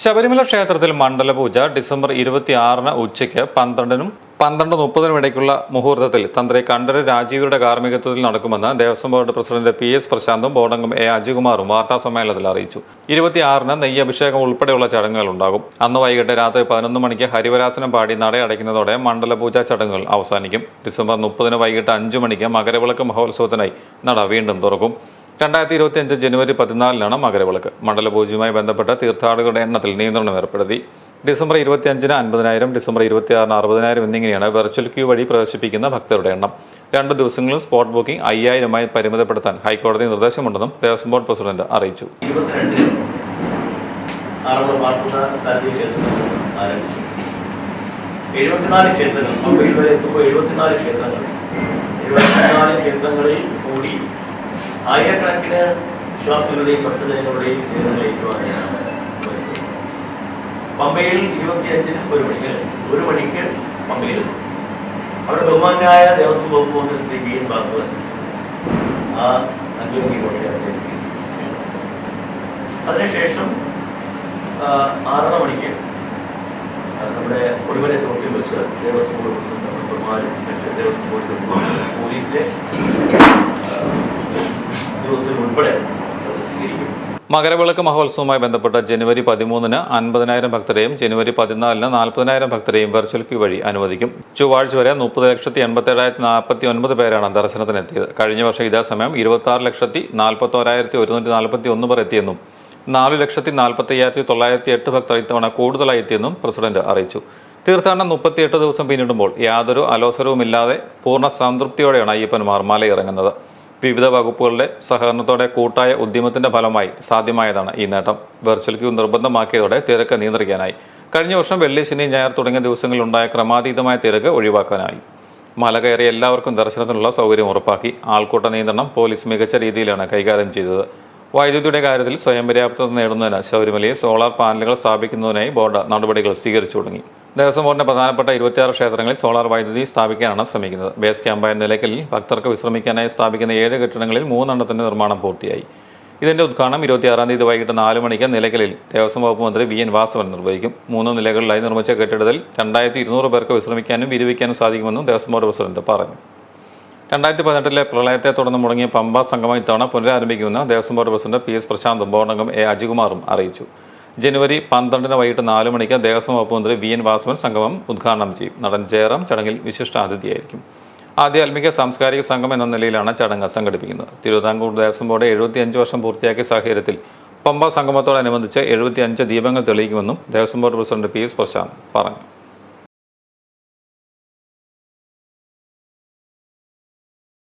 ശബരിമല ക്ഷേത്രത്തിൽ മണ്ഡലപൂജ ഡിസംബർ 26-ന് ഉച്ചയ്ക്ക് 12-നും 12:30-നും ഇടയ്ക്കുള്ള മുഹൂർത്തത്തിൽ തന്ത്രി കണ്ഠര് രാജീവരുടെ കാർമ്മികത്വത്തിൽ നടക്കുമെന്ന് ദേവസ്വം ബോർഡ് പ്രസിഡന്റ് PS പ്രശാന്തും ബോർഡംഗം A അജികുമാറും വാർത്താസമ്മേളനത്തിൽ അറിയിച്ചു. 26-ന് നെയ്യഭിഷേകം ഉൾപ്പെടെയുള്ള ചടങ്ങുകൾ ഉണ്ടാകും. അന്ന് വൈകിട്ട് രാത്രി 11 മണിക്ക് ഹരിവരാസനം പാടി നട അടയ്ക്കുന്നതോടെ മണ്ഡലപൂജ ചടങ്ങുകൾ അവസാനിക്കും. ഡിസംബർ 30-ന് വൈകിട്ട് 5 മണിക്ക് മകരവിളക്ക് മഹോത്സവത്തിനായി നട വീണ്ടും തുറക്കും. 2025 ജനുവരി 14-നാണ് മകരവിളക്ക്. മണ്ഡലപൂജയുമായി ബന്ധപ്പെട്ട് തീർത്ഥാടകരുടെ എണ്ണത്തിൽ നിയന്ത്രണം ഏർപ്പെടുത്തി. ഡിസംബർ 25-ന് 50,000, ഡിസംബർ 26-ന് 60,000 എന്നിങ്ങനെയാണ് വെർച്വൽ ക്യൂ വഴി പ്രവേശിപ്പിക്കുന്ന ഭക്തരുടെ എണ്ണം. 2 ദിവസങ്ങളിലും സ്പോട്ട് ബുക്കിംഗ് 5,000-മായി പരിമിതപ്പെടുത്താൻ ഹൈക്കോടതി നിർദ്ദേശമുണ്ടെന്നും ദേവസ്വം ബോർഡ് പ്രസിഡന്റ് അറിയിച്ചു. 22-ന് ആറന്മുള പാർശ്വനാഥ ആരംഭിച്ചു. 74 ക്ഷേത്രങ്ങൾ, പമ്പയിൽ വരെ എത്തുമ്പോൾ 74 ക്ഷേത്രങ്ങൾ, 74 ക്ഷേത്രങ്ങളിൽ കൂടി ആയിരക്കണക്കിന് വിശ്വാസികളുടെയും ഭക്തജനങ്ങളുടെയും സേവനങ്ങൾ ഏറ്റുവാങ്ങാനാണ് വരുന്നത്. പമ്പയിൽ 25-ന് ഒരു മണിക്ക് പമ്പയിൽ അവിടെ ബഹുമാനായ ദേവസ്വം വകുപ്പ് മന്ത്രി ശ്രീ VN വാസവൻ ആ അംഗീകാരി ഘോഷയാത്രയെ സ്വീകരിച്ചു. അതിനുശേഷം 6:30 മണിക്ക് നമ്മുടെ ഒളിവരെ ചോട്ടിൽ വെച്ച് Devaswom board president Devaswom board പോലീസിലെ ഉൾപ്പെടെ സ്വീകരിക്കും. മകരവിളക്ക് മഹോത്സവവുമായി ബന്ധപ്പെട്ട് ജനുവരി 13-ന് 50,000 ഭക്തരെയും ജനുവരി 14-ന് 40,000 ഭക്തരെയും വെർച്വൽ ക്യൂ വഴി അനുവദിക്കും. ചൊവ്വാഴ്ച വരെ 30,87,049 പേരാണ് ദർശനത്തിനെത്തിയത്. കഴിഞ്ഞ വർഷം ഇതേ സമയം 26,41,141 പേർ എത്തിയെന്നും 4,45,908 ഭക്തർ ഇത്തവണ കൂടുതലായി എത്തിയെന്നും പ്രസിഡന്റ് അറിയിച്ചു. തീർത്ഥാടനം 38 ദിവസം പിന്നിടുമ്പോൾ യാതൊരു അലോസരവുമില്ലാതെ പൂർണ്ണ സംതൃപ്തിയോടെയാണ് അയ്യപ്പന്മാർ മലയിറങ്ങുന്നത്. വിവിധ വകുപ്പുകളുടെ സഹകരണത്തോടെ കൂട്ടായ ഉദ്യമത്തിന്റെ ഫലമായി സാധ്യമായതാണ് ഈ നേട്ടം. വെർച്വൽ ക്യൂ നിർബന്ധമാക്കിയതോടെ തിരക്ക് നിയന്ത്രിക്കാനായി. കഴിഞ്ഞ വർഷം വെള്ളി, ശനി, ഞായർ തുടങ്ങിയ ദിവസങ്ങളിൽ ഉണ്ടായ ക്രമാതീതമായ തിരക്ക് ഒഴിവാക്കാനായി. മല കയറി എല്ലാവർക്കും ദർശനത്തിനുള്ള സൗകര്യം ഉറപ്പാക്കി. ആൾക്കൂട്ട നിയന്ത്രണം പോലീസ് മികച്ച രീതിയിലാണ് കൈകാര്യം ചെയ്തത്. വൈദ്യുതിയുടെ കാര്യത്തിൽ സ്വയം പര്യാപ്തത നേടുന്നതിന് ശബരിമലയിൽ സോളാർ പാനലുകൾ സ്ഥാപിക്കുന്നതിനായി ബോർഡ് നടപടികൾ സ്വീകരിച്ചു തുടങ്ങി. ദേവസ്വം ബോർഡിന്റെ പ്രധാനപ്പെട്ട 26 ക്ഷേത്രങ്ങളിൽ സോളാർ വൈദ്യുതി സ്ഥാപിക്കാനാണ് ശ്രമിക്കുന്നത്. ബേസ് ക്യാമ്പായ നിലയ്ക്കലിൽ ഭക്തർക്ക് വിശ്രമിക്കാനായി സ്ഥാപിക്കുന്ന 7 കെട്ടിടങ്ങളിൽ 3 എണ്ണത്തിന്റെ നിർമ്മാണം പൂർത്തിയായി. ഇതിന്റെ ഉദ്ഘാടനം 26-ാം തീയതി വൈകിട്ട് 4 മണിക്ക് നിലയ്ക്കലിൽ ദേവസ്വം വകുപ്പ് മന്ത്രി VN വാസവൻ നിർവഹിക്കും. 3 നിലകളിലായി നിർമ്മിച്ച കെട്ടിടത്തിൽ 2,200 പേർക്ക് വിശ്രമിക്കാനും വിരിവിക്കാനും സാധിക്കുമെന്നും ദേവസ്വം ബോർഡ് പ്രസിഡന്റ് പറഞ്ഞു. 2018-ലെ പ്രളയത്തെ തുടർന്ന് മുടങ്ങിയ പമ്പ സംഗമം ഇത്തവണ പുനരാരംഭിക്കുമെന്ന് ദേവസ്വം ബോർഡ് പ്രസിഡന്റ് PS പ്രശാന്തും ബോർഡംഗം A അജികുമാറും അറിയിച്ചു. ജനുവരി 12-ന് വൈകിട്ട് 4 മണിക്ക് ദേവസ്വം വകുപ്പ് മന്ത്രി VN വാസവൻ സംഗമം ഉദ്ഘാടനം ചെയ്യും. നടൻ ജയറാം ചടങ്ങിൽ വിശിഷ്ടാതിഥിയായിരിക്കും. ആധ്യാത്മിക സാംസ്കാരിക സംഘം എന്ന നിലയിലാണ് ചടങ്ങ് സംഘടിപ്പിക്കുന്നത്. തിരുവിതാംകൂർ ദേവസ്വം ബോർഡ് 75 വർഷം പൂർത്തിയാക്കിയ സാഹചര്യത്തിൽ പമ്പ സംഗമത്തോടനുബന്ധിച്ച് 75 ദീപങ്ങൾ തെളിയിക്കുമെന്നും Devaswom board president PS Prashant പറഞ്ഞു.